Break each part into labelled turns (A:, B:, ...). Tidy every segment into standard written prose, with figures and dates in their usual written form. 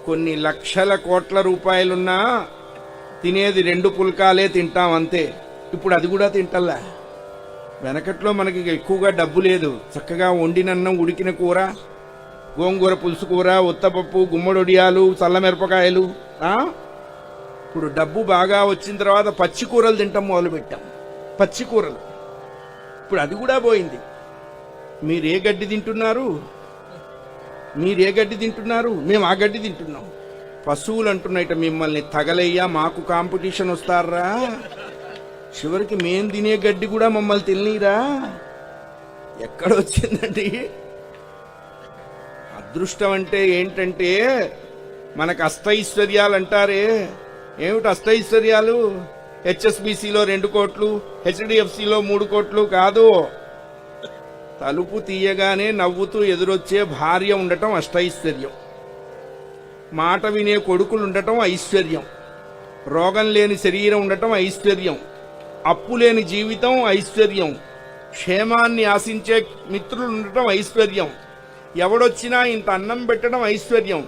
A: కొన్ని లక్షల కోట్ల రూపాయలున్నా తినేది 2 పుల్కాలే తింటాం అంతే. ఇప్పుడు అది కూడా తింటల్లా. వెనకట్లో మనకి ఎక్కువగా డబ్బు లేదు. చక్కగా వండినన్నం, ఉడికిన కూర, గోంగూర పులుసు కూర, ఉత్తపప్పు, గుమ్మడొడియాలు, చల్లమిరపకాయలు. ఇప్పుడు డబ్బు బాగా వచ్చిన తర్వాత పచ్చి కూరలు తింటాం మొదలుపెట్టాం. పచ్చి కూరలు ఇప్పుడు అది కూడా పోయింది. మీరే గడ్డి తింటున్నారు? మేము ఆ గడ్డి తింటున్నాం. పశువులు అంటున్నాయిట మిమ్మల్ని తగలయ్యా, మాకు కాంపిటీషన్ వస్తారా? చివరికి మేం తినే గడ్డి కూడా మమ్మల్ని తిననీరా? ఎక్కడొచ్చిందండి అదృష్టం? అంటే ఏంటంటే మనకు అష్టైశ్వర్యాలు అంటారే, ఏమిటి అష్టైశ్వర్యాలు? హెచ్ఎస్బిసిలో 2 కోట్లు, హెచ్డిఎఫ్సిలో 3 కోట్లు కాదు. తలుపు తీయగానే నవ్వుతూ ఎదురొచ్చే భార్య ఉండటం అష్టైశ్వర్యం. మాట వినే కొడుకులు ఉండటం ఐశ్వర్యం. రోగం లేని శరీరం ఉండటం ఐశ్వర్యం. అప్పు లేని జీవితం ఐశ్వర్యం. క్షేమాన్ని ఆశించే మిత్రులు ఉండటం ఐశ్వర్యం. ఎవడొచ్చినా ఇంత అన్నం పెట్టడం ఐశ్వర్యం.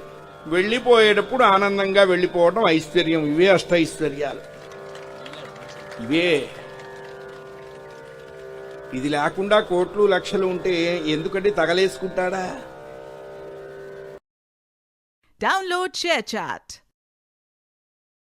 A: వెళ్ళిపోయేటప్పుడు ఆనందంగా వెళ్ళిపోవడం ఐశ్వర్యం. ఇవే అష్టైశ్వర్యాలు. ఇవే. ఇది లేకుండా కోట్లు లక్షలు ఉంటే ఎందుకంటే తగలేసుకుంటాడా?
B: Download ShareChat.